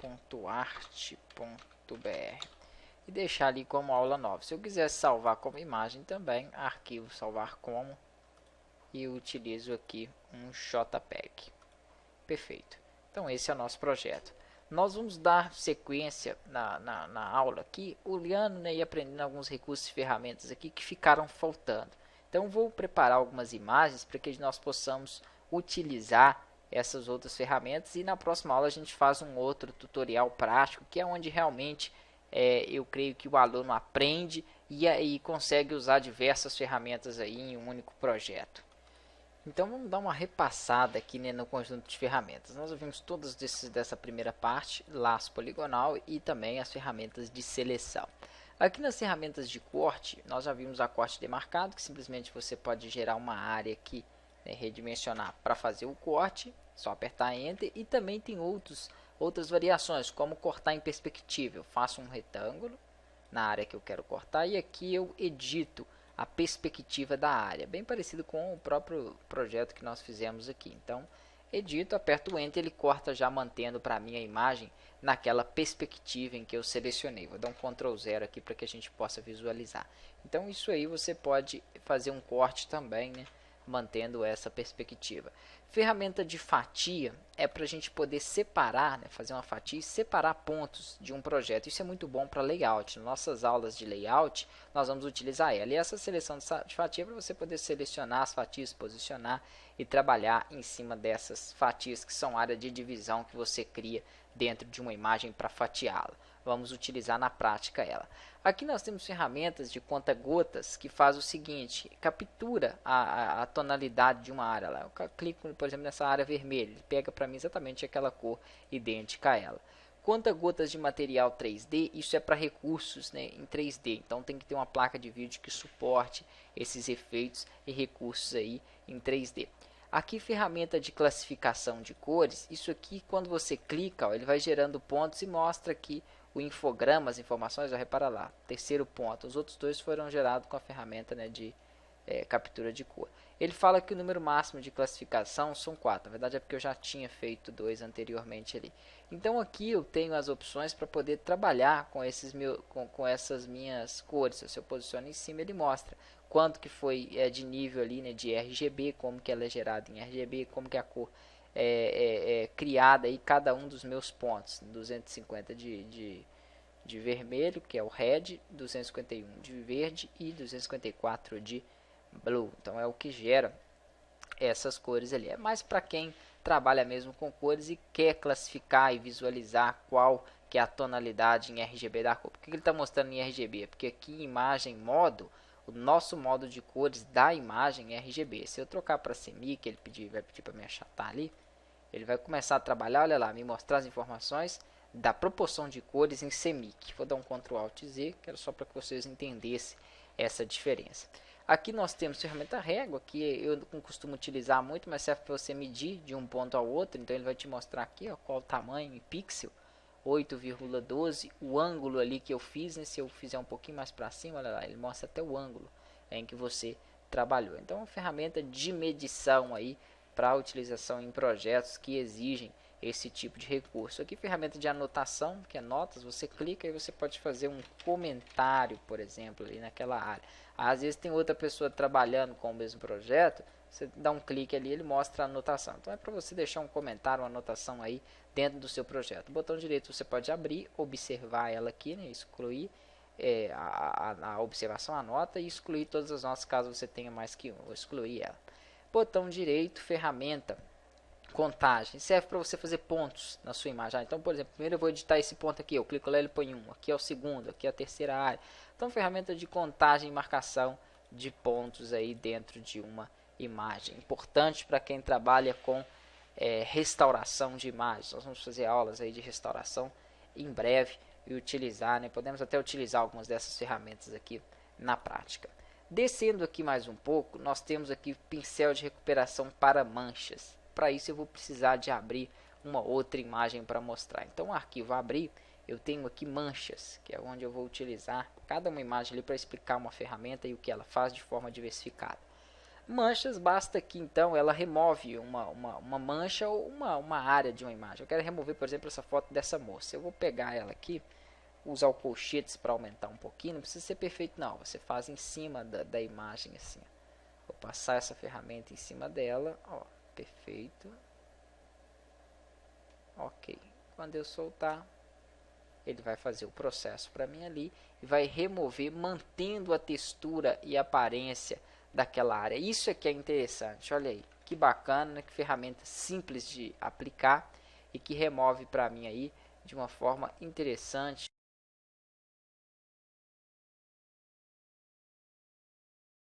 arquivos.art.br e deixar ali como aula 9. Se eu quiser salvar como imagem também, arquivo salvar como, e eu utilizo aqui um JPEG. Perfeito. Então esse é o nosso projeto. Nós vamos dar sequência na aula aqui, olhando, né, e aprendendo alguns recursos e ferramentas aqui que ficaram faltando. Então vou preparar algumas imagens para que nós possamos utilizar essas outras ferramentas, e na próxima aula a gente faz um outro tutorial prático, que é onde realmente eu creio que o aluno aprende e aí consegue usar diversas ferramentas aí em um único projeto. Então vamos dar uma repassada aqui, né, no conjunto de ferramentas. Nós vimos todas dessa primeira parte, laço poligonal e também as ferramentas de seleção. Aqui nas ferramentas de corte, nós já vimos a corte demarcado, que simplesmente você pode gerar uma área aqui, né, redimensionar para fazer o corte, só apertar Enter. E também tem outras variações, como cortar em perspectiva. Eu faço um retângulo na área que eu quero cortar e aqui eu edito a perspectiva da área, bem parecido com o próprio projeto que nós fizemos aqui. Então, edito, aperto o Enter, ele corta já mantendo para mim a imagem naquela perspectiva em que eu selecionei. Vou dar um Ctrl 0 aqui para que a gente possa visualizar. Então, isso aí você pode fazer um corte também, né, mantendo essa perspectiva. Ferramenta de fatia é para a gente poder separar, né, fazer uma fatia e separar pontos de um projeto. Isso é muito bom para layout. Nas nossas aulas de layout, nós vamos utilizar ela. E essa seleção de fatia é para você poder selecionar as fatias, posicionar e trabalhar em cima dessas fatias, que são área de divisão que você cria dentro de uma imagem para fatiá-la. Vamos utilizar na prática ela. Aqui nós temos ferramentas de conta-gotas que faz o seguinte: captura a tonalidade de uma área. Lá. Eu clico, por exemplo, nessa área vermelha, ele pega para mim exatamente aquela cor idêntica a ela. Conta-gotas de material 3D, isso é para recursos, né, em 3D. Então tem que ter uma placa de vídeo que suporte esses efeitos e recursos aí em 3D. Aqui, ferramenta de classificação de cores. Isso aqui, quando você clica, ó, ele vai gerando pontos e mostra aqui o infograma, as informações. Ó, repara lá, terceiro ponto. Os outros dois foram gerados com a ferramenta, né, de captura de cor. Ele fala que o número máximo de classificação são 4. Na verdade é porque eu já tinha feito 2 anteriormente ali. Então aqui eu tenho as opções para poder trabalhar com essas minhas cores. Se eu posiciono em cima, ele mostra quanto que foi de nível ali, né, de RGB, como que ela é gerada em RGB, como que a cor é criada aí, cada um dos meus pontos. 250 de vermelho, que é o red, 251 de verde e 254 de blue. Então é o que gera essas cores ali. É mais para quem trabalha mesmo com cores e quer classificar e visualizar qual que é a tonalidade em RGB da cor. Por que ele está mostrando em RGB? Porque aqui em imagem modo, o nosso modo de cores da imagem é RGB. Se eu trocar para semi, que ele vai pedir para me achatar ali, ele vai começar a trabalhar, olha lá, me mostrar as informações da proporção de cores em semic. Vou dar um Ctrl Alt Z, que era só para que vocês entendessem essa diferença. Aqui nós temos ferramenta régua, que eu não costumo utilizar muito, mas serve para você medir de um ponto ao outro. Então ele vai te mostrar aqui, ó, qual o tamanho em pixel, 8,12. O ângulo ali que eu fiz, né, se eu fizer um pouquinho mais para cima, olha lá, ele mostra até o ângulo em que você trabalhou. Então é uma ferramenta de medição aí para utilização em projetos que exigem esse tipo de recurso. Aqui ferramenta de anotação, que é notas, você clica e você pode fazer um comentário, por exemplo, ali naquela área. Às vezes tem outra pessoa trabalhando com o mesmo projeto, você dá um clique ali, ele mostra a anotação. Então é para você deixar um comentário, uma anotação aí dentro do seu projeto. O botão direito você pode abrir, observar ela aqui, né, excluir a observação, a nota, e excluir todas as notas caso você tenha mais que um, ou excluir ela. Botão direito, ferramenta contagem, serve para você fazer pontos na sua imagem. Então, por exemplo, primeiro eu vou editar esse ponto aqui, eu clico lá, ele põe 1, aqui é o segundo, aqui é a terceira área. Então, ferramenta de contagem e marcação de pontos aí dentro de uma imagem. Importante para quem trabalha com restauração de imagens. Nós vamos fazer aulas aí de restauração em breve e utilizar, né? Podemos até utilizar algumas dessas ferramentas aqui na prática. Descendo aqui mais um pouco, nós temos aqui pincel de recuperação para manchas. Para isso eu vou precisar de abrir uma outra imagem para mostrar. Então o arquivo abrir, eu tenho aqui manchas, que é onde eu vou utilizar cada uma imagem ali para explicar uma ferramenta e o que ela faz de forma diversificada. Manchas, basta que então ela remove uma mancha ou uma área de uma imagem. Eu quero remover, por exemplo, essa foto dessa moça. Eu vou pegar ela aqui, usar o colchetes para aumentar um pouquinho. Não precisa ser perfeito não, você faz em cima da imagem assim. Vou passar essa ferramenta em cima dela, ó, perfeito. Ok, quando eu soltar, ele vai fazer o processo para mim ali e vai remover, mantendo a textura e a aparência daquela área. Isso é que é interessante, olha aí, que bacana, que ferramenta simples de aplicar e que remove para mim aí de uma forma interessante